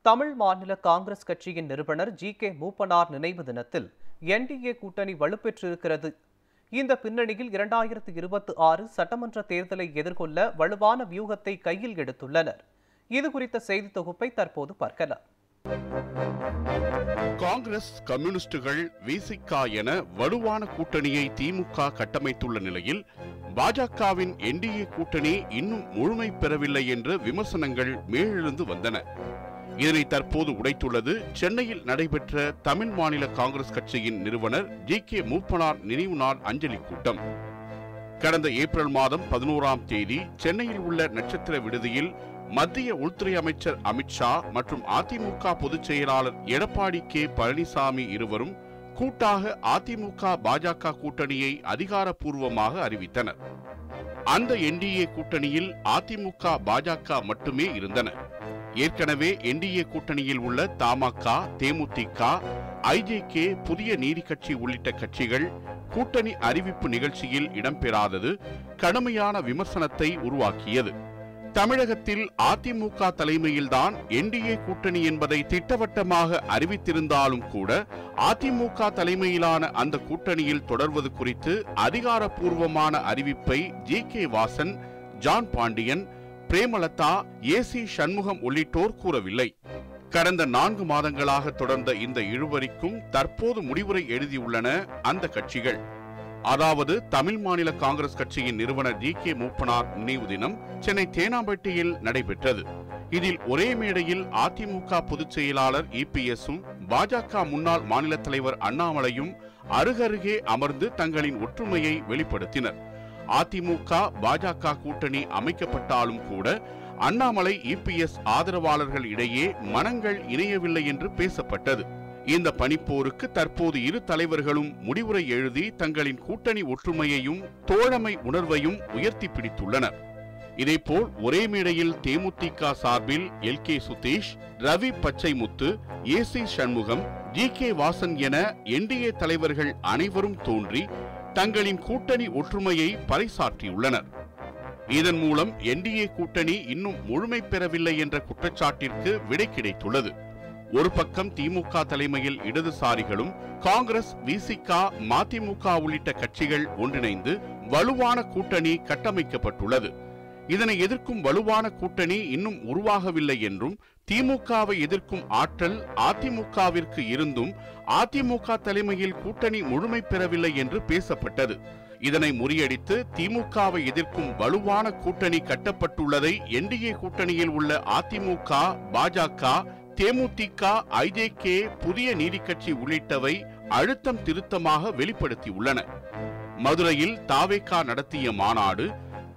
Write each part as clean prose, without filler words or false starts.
தமிழ் மாநில காங்கிரஸ் கட்சியின் நிறுவனர் ஜி.கே. மூப்பனார் நினைவு தினத்தில் என்டிஏ கூட்டணி வலுப்பெற்றிருக்கிறது. இந்த பின்னணியில் 2026 சட்டமன்ற தேர்தலை எதிர்கொள்ள வலுவான வியூகத்தை கையில் எடுத்துள்ளனர். இது குறித்த செய்தி தொகுப்பை தற்போது பார்க்கலாம். காங்கிரஸ், கம்யூனிஸ்டுகள், விசிக என வலுவான கூட்டணியை திமுக கட்டமைத்துள்ள நிலையில் பாஜகவின் என்டிஏ கூட்டணி இன்னும் முழுமை பெறவில்லை என்ற விமர்சனங்கள் மேலெழுந்து வந்தன. இதனை தற்போது உடைத்துள்ளது சென்னையில் நடைபெற்ற தமிழ் மாநில காங்கிரஸ் கட்சியின் நிறுவனர் ஜி.கே. மூப்பனார் நினைவு நாள் அஞ்சலி கூட்டம். கடந்த ஏப்ரல் மாதம் 11ஆம் தேதி சென்னையில் உள்ள நட்சத்திர விடுதியில் மத்திய உள்துறை அமைச்சர் அமித்ஷா மற்றும் அதிமுக பொதுச் செயலாளர் எடப்பாடி கே. பழனிசாமி இருவரும் கூட்டாக அதிமுக பாஜக கூட்டணியை அதிகாரப்பூர்வமாக அறிவித்தனர். அந்த என்டிஏ கூட்டணியில் அதிமுக பாஜக மட்டுமே இருந்தன. ஏற்கனவே என்டிஏ கூட்டணியில் உள்ள தமாக, தேமுதிக, ஐஜேகே, புதிய நீதி கட்சி உள்ளிட்ட கட்சிகள் கூட்டணி அறிவிப்பு நிகழ்ச்சியில் இடம்பெறாதது கடுமையான விமர்சனத்தை உருவாக்கியது. தமிழகத்தில் அதிமுக தலைமையில்தான் என்டிஏ கூட்டணி என்பதை திட்டவட்டமாக அறிவித்திருந்தாலும் கூட அதிமுக தலைமையிலான அந்த கூட்டணியில் தொடர்வது குறித்து அதிகாரப்பூர்வமான அறிவிப்பை ஜி.கே. வாசன், ஜான் பாண்டியன், பிரேமலதா, ஏ.சி. சண்முகம் உள்ளிட்டோர் கூறவில்லை. கடந்த 4 மாதங்களாக தொடர்ந்த இந்த இழுபறிக்கும் தற்போது முடிவுரை எழுதியுள்ளன அந்த கட்சிகள். அதாவது தமிழ் மாநில காங்கிரஸ் கட்சியின் நிறுவனர் ஜி.கே. மூப்பனார் நினைவு தினம் சென்னை தேனாம்பேட்டையில் நடைபெற்றது. இதில் ஒரே மேடையில் அதிமுக பொதுச் செயலாளர் இபிஎஸும் பாஜக முன்னாள் மாநில தலைவர் அண்ணாமலையும் அருகருகே அமர்ந்து தங்களின் ஒற்றுமையை வெளிப்படுத்தினர். அதிமுக பாஜக கூட்டணி அமைக்கப்பட்டாலும் கூட அண்ணாமலை, இபிஎஸ் ஆதரவாளர்கள் இடையே மனங்கள் இணையவில்லை என்று பேசப்பட்டது. இந்த பனிப்போருக்கு தற்போது இரு தலைவர்களும் முடிவுரை எழுதி தங்களின் கூட்டணி ஒற்றுமையையும் தோழமை உணர்வையும் உயர்த்தி பிடித்துள்ளனர். இதேபோல் ஒரே மேடையில் தேமுதிக சார்பில் எல்.கே. சுதீஷ், ரவி பச்சைமுத்து, ஏ.சி. சண்முகம், ஜி.கே. வாசன் என என்டிஏ தலைவர்கள் அனைவரும் தோன்றி தங்களின் கூட்டணி ஒற்றுமையை பறைசாற்றியுள்ளனர். இதன் மூலம் என்டிஏ கூட்டணி இன்னும் முழுமை பெறவில்லை என்ற குற்றச்சாட்டிற்கு விடை கிடைத்துள்ளது. ஒரு பக்கம் திமுக தலைமையில் இடதுசாரிகளும், காங்கிரஸ், விசிக, மதிமுக உள்ளிட்ட கட்சிகள் ஒன்றிணைந்து வலுவான கூட்டணி கட்டமைக்கப்பட்டுள்ளது. இதனை எதிர்க்கும் வலுவான கூட்டணி இன்னும் உருவாகவில்லை என்றும், திமுகவை எதிர்க்கும் ஆற்றல் அதிமுகவிற்கு இருந்தும் அதிமுக தலைமையில் கூட்டணி முழுமை பெறவில்லை என்று பேசப்பட்டது. இதனை முறியடித்து திமுகவை எதிர்க்கும் வலுவான கூட்டணி கட்டப்பட்டுள்ளதை என்டிஏ கூட்டணியில் உள்ள அதிமுக, பாஜக, தேமுதிக, ஐஜேகே, புதிய நீதி கட்சி உள்ளிட்டவை அழுத்தம் திருத்தமாக வெளிப்படுத்தியுள்ளன. மதுரையில் தாவேகா நடத்திய மாநாடு,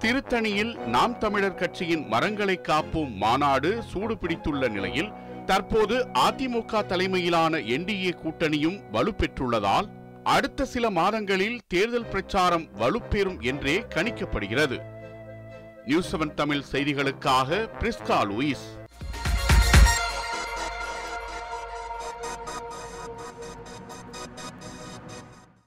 திருத்தணியில் நாம் தமிழர் கட்சியின் மரங்களை காப்போம் மாநாடு சூடு பிடித்துள்ள நிலையில் தற்போது அதிமுக தலைமையிலான என்டிஏ கூட்டணியும் வலுப்பெற்றுள்ளதால் அடுத்த சில மாதங்களில் தேர்தல் பிரச்சாரம் வலுப்பெறும் என்றே கணிக்கப்படுகிறது. நியூஸ் 7 தமிழ் செய்திகளுக்காக பிரிஸ்கா லூயிஸ்.